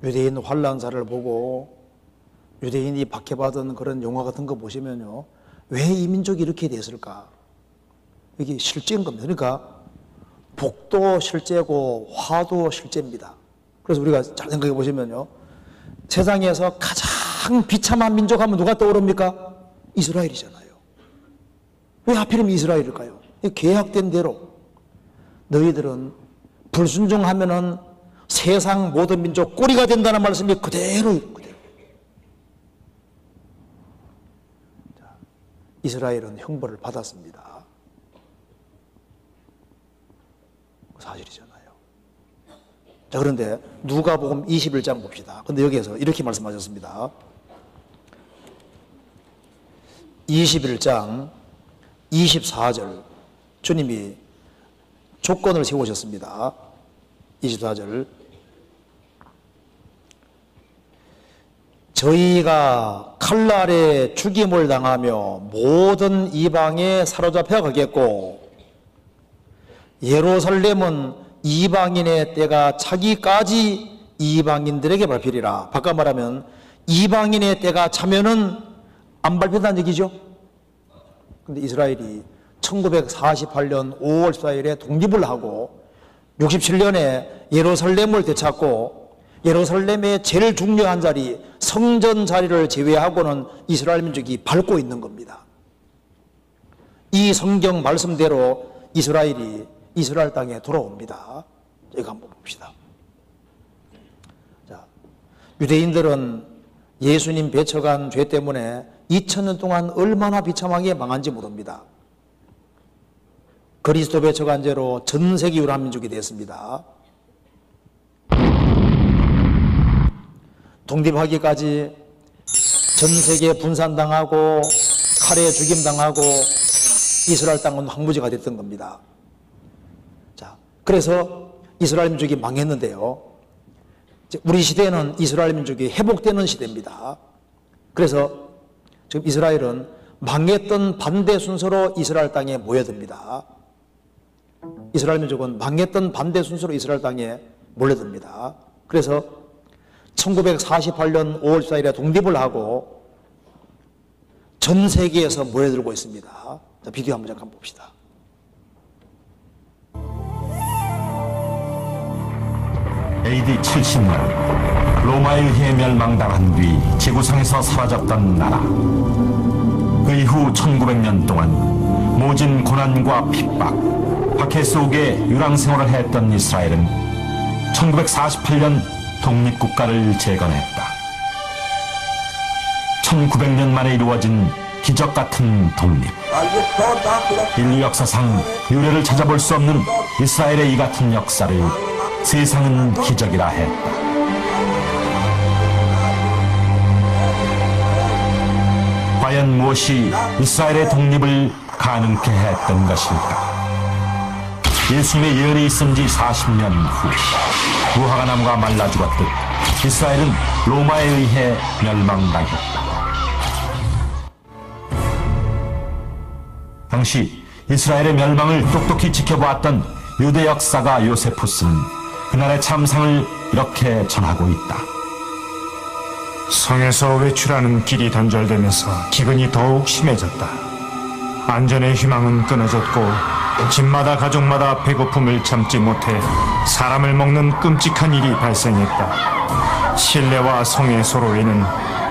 유대인 환란사를 보고 유대인이 박해받은 그런 영화 같은 거 보시면요, 왜 이 민족이 이렇게 됐을까? 이게 실제인 겁니다. 그러니까 복도 실제고 화도 실제입니다. 그래서 우리가 잘 생각해 보시면요, 세상에서 가장 비참한 민족 하면 누가 떠오릅니까? 이스라엘이잖아요. 왜 하필이면 이스라엘일까요? 계약된 대로 너희들은 불순종하면은 세상 모든 민족 꼬리가 된다는 말씀이 그대로 있거든요. 이스라엘은 형벌을 받았습니다. 사실이잖아요. 자, 그런데 누가복음 21장 봅시다. 근데 여기에서 이렇게 말씀하셨습니다. 21장 24절 주님이 조건을 세우셨습니다. 24절 저희가 칼날에 죽임을 당하며 모든 이방에 사로잡혀 가겠고 예루살렘은 이방인의 때가 차기까지 이방인들에게 밟히리라. 바꿔 말하면 이방인의 때가 차면은 안 밟힌다는 얘기죠. 근데 이스라엘이 1948년 5월 14일에 독립을 하고 67년에 예루살렘을 되찾고 예루살렘의 제일 중요한 자리 성전 자리를 제외하고는 이스라엘 민족이 밟고 있는 겁니다. 이 성경 말씀대로 이스라엘이 이스라엘 땅에 돌아옵니다. 이거 한번 봅시다. 자, 유대인들은 예수님 배척한 죄 때문에 2000년 동안 얼마나 비참하게 망한지 모릅니다. 그리스도 배척한 죄로 전 세계 유란민족이 됐습니다. 독립하기까지 전 세계 분산당하고 칼에 죽임당하고 이스라엘 땅은 황무지가 됐던 겁니다. 자, 그래서 이스라엘 민족이 망했는데요, 우리 시대는 이스라엘 민족이 회복되는 시대입니다. 그래서 지금 이스라엘은 망했던 반대 순서로 이스라엘 땅에 모여듭니다. 이스라엘 민족은 망했던 반대 순서로 이스라엘 땅에 몰려듭니다. 그래서 1948년 5월 14일에 독립을 하고 전 세계에서 모여들고 있습니다. 자, 비디오 한번 잠깐 봅시다. AD 70년 로마에 의해 멸망당한 뒤 지구상에서 사라졌던 나라. 그 이후 1900년 동안 모진 고난과 핍박, 박해 속에 유랑생활을 했던 이스라엘은 1948년 독립국가를 재건했다. 1900년 만에 이루어진 기적 같은 독립. 인류 역사상 유례를 찾아볼 수 없는 이스라엘의 이 같은 역사를 세상은 기적이라 했다. 과연 무엇이 이스라엘의 독립을 가능케 했던 것일까? 예수님의 예언이 있은 지 40년 후 무화과 나무가 말라 죽었듯 이스라엘은 로마에 의해 멸망당했다. 당시 이스라엘의 멸망을 똑똑히 지켜보았던 유대 역사가 요세푸스는 그날의 참상을 이렇게 전하고 있다. 성에서 외출하는 길이 단절되면서 기근이 더욱 심해졌다. 안전의 희망은 끊어졌고 집마다 가족마다 배고픔을 참지 못해 사람을 먹는 끔찍한 일이 발생했다. 실내와 성의 소로에는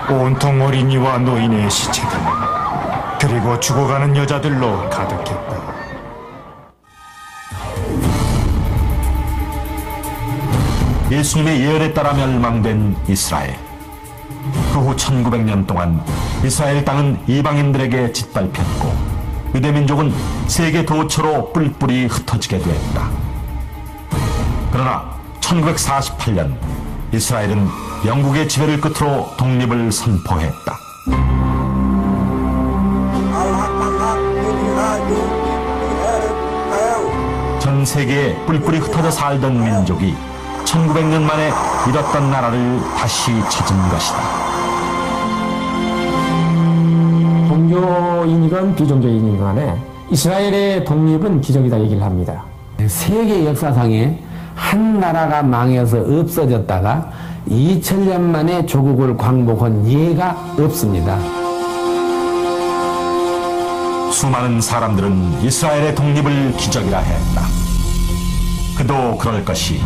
온통 어린이와 노인의 시체들, 그리고 죽어가는 여자들로 가득했다. 예수님의 예언에 따라 멸망된 이스라엘. 그 후 1900년 동안 이스라엘 땅은 이방인들에게 짓밟혔고 유대민족은 세계 도처로 뿔뿔이 흩어지게 되었다. 그러나 1948년 이스라엘은 영국의 지배를 끝으로 독립을 선포했다. 전 세계에 뿔뿔이 흩어져 살던 민족이 1900년 만에 잃었던 나라를 다시 찾은 것이다. 종교인이건 비종교인이건 간에 이스라엘의 독립은 기적이다 얘기를 합니다. 세계 역사상에 한 나라가 망해서 없어졌다가 2000년 만에 조국을 광복한 예가 없습니다. 수많은 사람들은 이스라엘의 독립을 기적이라 했다. 그도 그럴 것이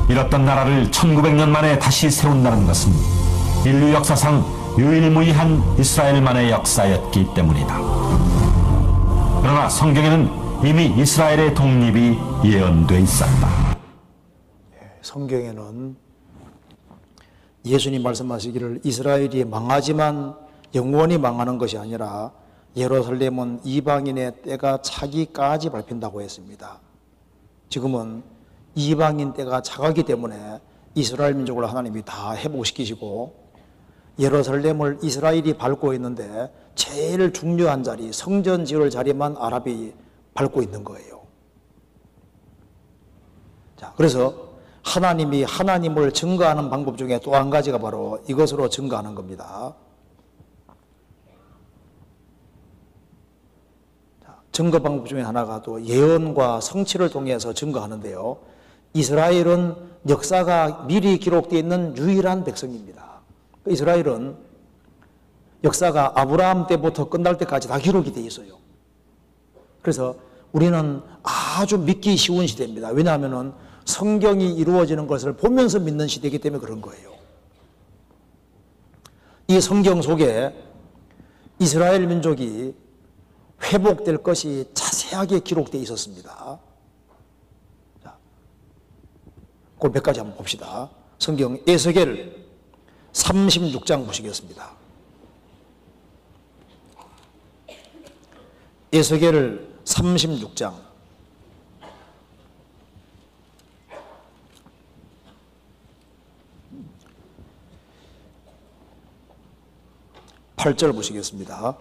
잃었던 나라를 1900년 만에 다시 세운다는 것은 인류 역사상 유일무이한 이스라엘만의 역사였기 때문이다. 그러나 성경에는 이미 이스라엘의 독립이 예언돼 있었다. 성경에는 예수님 말씀하시기를 이스라엘이 망하지만 영원히 망하는 것이 아니라 예루살렘은 이방인의 때가 차기까지 밟힌다고 했습니다. 지금은 이방인 때가 차가기 때문에 이스라엘 민족을 하나님이 다 회복시키시고 예루살렘을 이스라엘이 밟고 있는데 제일 중요한 자리, 성전 지을 자리만 아랍이 밟고 있는 거예요. 자, 그래서 하나님이 하나님을 증거하는 방법 중에 또 한 가지가 바로 이것으로 증거하는 겁니다. 자, 증거 방법 중에 하나가 또 예언과 성취를 통해서 증거하는데요. 이스라엘은 역사가 미리 기록되어 있는 유일한 백성입니다. 이스라엘은 역사가 아브라함 때부터 끝날 때까지 다 기록이 되어 있어요. 그래서 우리는 아주 믿기 쉬운 시대입니다. 왜냐하면 성경이 이루어지는 것을 보면서 믿는 시대이기 때문에 그런 거예요. 이 성경 속에 이스라엘 민족이 회복될 것이 자세하게 기록되어 있었습니다. 자, 그 몇 가지 한번 봅시다. 성경 에스겔 36장 보시겠습니다. 에스겔 36장 8절 보시겠습니다.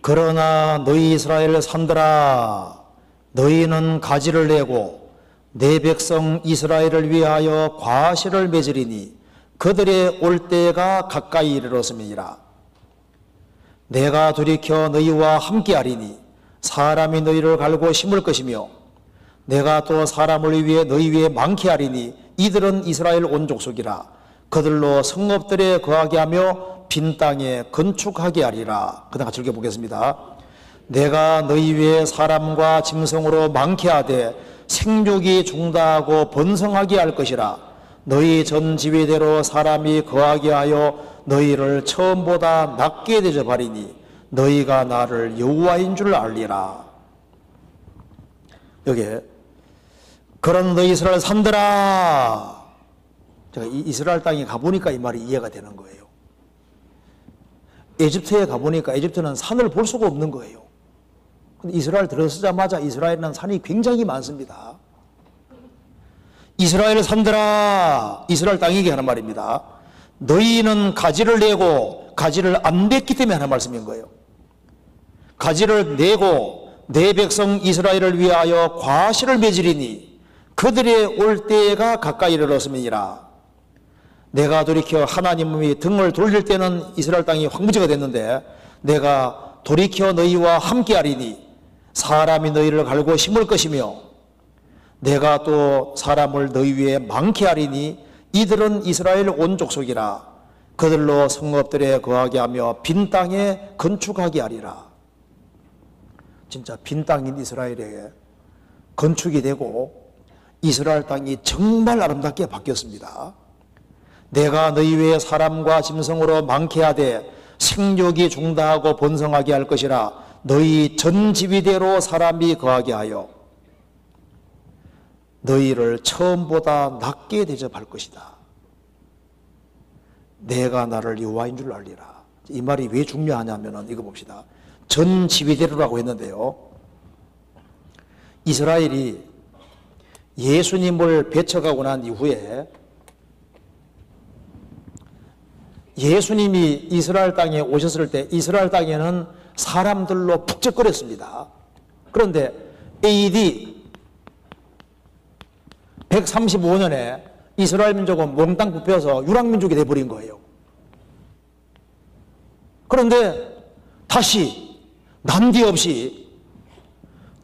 그러나 너희 이스라엘 산들아 너희는 가지를 내고 내 백성 이스라엘을 위하여 과실을 맺으리니 그들의 올 때가 가까이 이르렀음이니라. 내가 돌이켜 너희와 함께하리니 사람이 너희를 갈고 심을 것이며 내가 또 사람을 위해 너희 위에 많게 하리니 이들은 이스라엘 온 족속이라. 그들로 성읍들에 거하게 하며 빈 땅에 건축하게 하리라. 그 다음 같이 읽어보겠습니다. 내가 너희 위에 사람과 짐승으로 많게 하되 생육이 중다하고 번성하게 할 것이라. 너희 전 지위대로 사람이 거하게 하여 너희를 처음보다 낮게 대접하리니 너희가 나를 여호와인 줄 알리라. 여기에 그런 너희 이스라엘 산들아, 제가 이 이스라엘 땅에 가보니까 이 말이 이해가 되는 거예요. 에집트에 가보니까 에집트는 산을 볼 수가 없는 거예요. 근데 이스라엘 들어서자마자 이스라엘은 산이 굉장히 많습니다. 이스라엘 산들아, 이스라엘 땅이게 하는 말입니다. 너희는 가지를 내고 가지를 안 맺기 때문에 하는 말씀인 거예요. 가지를 내고 내 백성 이스라엘을 위하여 과실을 맺으리니 그들의 올 때가 가까이 이르렀음이니라. 내가 돌이켜 하나님이 등을 돌릴 때는 이스라엘 땅이 황무지가 됐는데 내가 돌이켜 너희와 함께하리니 사람이 너희를 갈고 심을 것이며 내가 또 사람을 너희 위에 많게 하리니 이들은 이스라엘 온 족속이라. 그들로 성읍들에 거하게 하며 빈 땅에 건축하게 하리라. 진짜 빈 땅인 이스라엘에 건축이 되고 이스라엘 땅이 정말 아름답게 바뀌었습니다. 내가 너희 위에 사람과 짐승으로 많게 하되 생육이 중다하고 번성하게 할 것이라. 너희 전 지위대로 사람이 거하게 하여 너희를 처음보다 낮게 대접할 것이다. 내가 나를 여호와인 줄 알리라. 이 말이 왜 중요하냐면 이거 봅시다. 전 지위대로라고 했는데요. 이스라엘이 예수님을 배척하고 난 이후에 예수님이 이스라엘 땅에 오셨을 때 이스라엘 땅에는 사람들로 북적거렸습니다. 그런데 AD 135년에 이스라엘 민족은 몽땅 뽑혀서 유랑민족이 돼버린 거예요. 그런데 다시 난디없이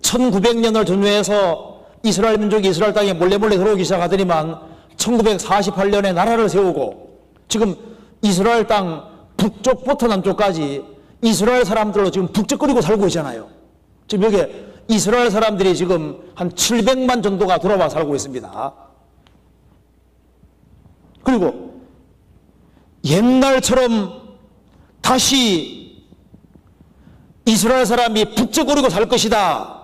1900년을 전후해서 이스라엘 민족이 이스라엘 땅에 몰래 들어오기 시작하더니만 1948년에 나라를 세우고 지금 이스라엘 땅 북쪽부터 남쪽까지 이스라엘 사람들로 지금 북적거리고 살고 있잖아요. 지금 여기에 이스라엘 사람들이 지금 한 700만 정도가 돌아와 살고 있습니다. 그리고 옛날처럼 다시 이스라엘 사람이 북적거리고 살 것이다.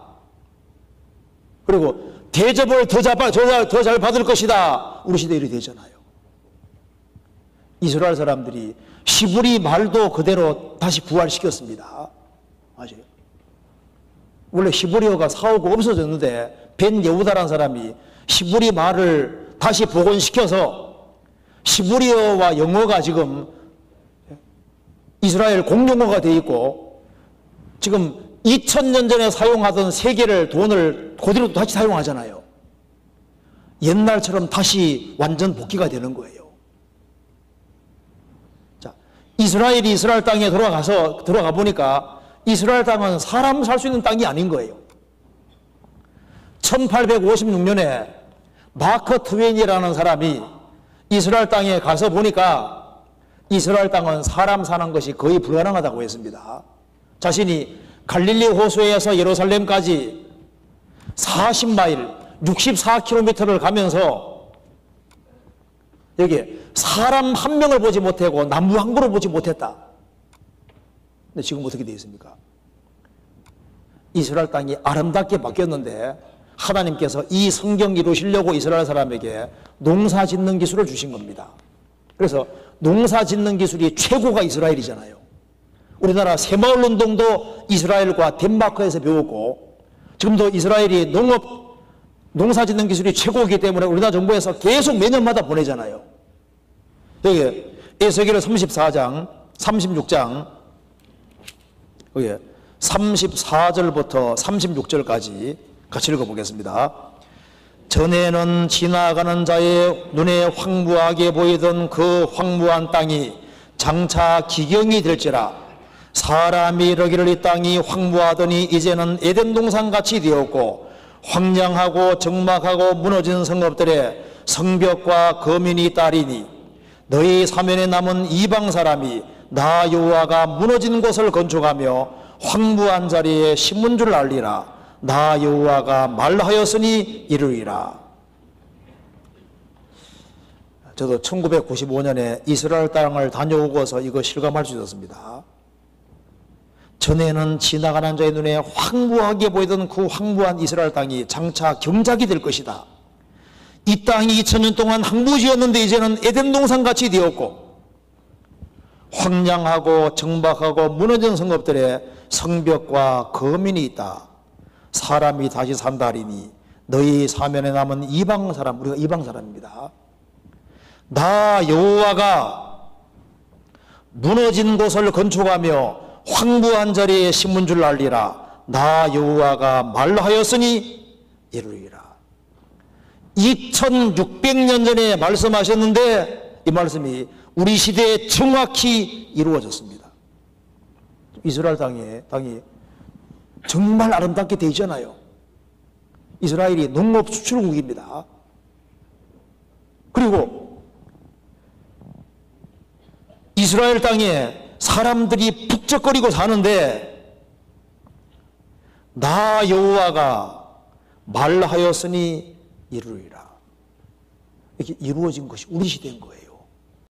그리고 대접을 더 잘 받을 것이다. 우리 시대에 이렇게 되잖아요. 이스라엘 사람들이 시브리 말도 그대로 다시 부활시켰습니다. 아세요? 원래 히브리어가 사오고 없어졌는데 벤 예후다라는 사람이 히브리 말을 다시 복원시켜서 히브리어와 영어가 지금 이스라엘 공용어가 되어 있고 지금 2000년 전에 사용하던 세계를 돈을 그대로 다시 사용하잖아요. 옛날처럼 다시 완전 복귀가 되는 거예요. 자, 이스라엘이 이스라엘 땅에 들어가 보니까 이스라엘 땅은 사람 살 수 있는 땅이 아닌 거예요. 1856년에 마크 트웨인이라는 사람이 이스라엘 땅에 가서 보니까 이스라엘 땅은 사람 사는 것이 거의 불가능하다고 했습니다. 자신이 갈릴리 호수에서 예루살렘까지 40마일, 64km를 가면서 여기 사람 한 명을 보지 못하고 나무 한 그루 보지 못했다. 근데 지금 어떻게 되어 있습니까? 이스라엘 땅이 아름답게 바뀌었는데 하나님께서 이 성경 이루시려고 이스라엘 사람에게 농사 짓는 기술을 주신 겁니다. 그래서 농사 짓는 기술이 최고가 이스라엘이잖아요. 우리나라 새마을 운동도 이스라엘과 덴마크에서 배웠고 지금도 이스라엘이 농사 짓는 기술이 최고이기 때문에 우리나라 정부에서 계속 매년마다 보내잖아요. 여기 에스겔 34장, 36장 여기 34절부터 36절까지 같이 읽어보겠습니다. 전에는 지나가는 자의 눈에 황무하게 보이던 그 황무한 땅이 장차 기경이 될지라. 사람이 이르기를 이 땅이 황무하더니 이제는 에덴 동산같이 되었고 황량하고 적막하고 무너진 성읍들의 성벽과 거민이 따리니 너희 사면에 남은 이방 사람이 나 여호와가 무너진 곳을 건축하며 황무한 자리에 심은 줄 알리라. 나 여호와가 말하였으니 이르리라. 저도 1995년에 이스라엘 땅을 다녀오고서 이거 실감할 수 있었습니다. 전에는 지나가는 자의 눈에 황무하게 보이던 그 황무한 이스라엘 땅이 장차 경작이 될 것이다. 이 땅이 2000년 동안 황무지였는데 이제는 에덴 동산같이 되었고 황량하고 정박하고 무너진 성읍들의 성벽과 거민이 있다. 사람이 다시 산다 하리니 너희 사면에 남은 이방 사람, 우리가 이방 사람입니다. 나 여호와가 무너진 곳을 건축하며 황무한 자리에 심은 줄 알리라. 나 여호와가 말하였으니 이루리라. 2600년 전에 말씀하셨는데 이 말씀이 우리 시대에 정확히 이루어졌습니다. 이스라엘 땅이 정말 아름답게 되어 있잖아요. 이스라엘이 농업 수출국입니다. 그리고 이스라엘 땅에 사람들이 북적거리고 사는데 나 여호와가 말하였으니 이루리라. 이렇게 이루어진 것이 우리 시대인 거예요.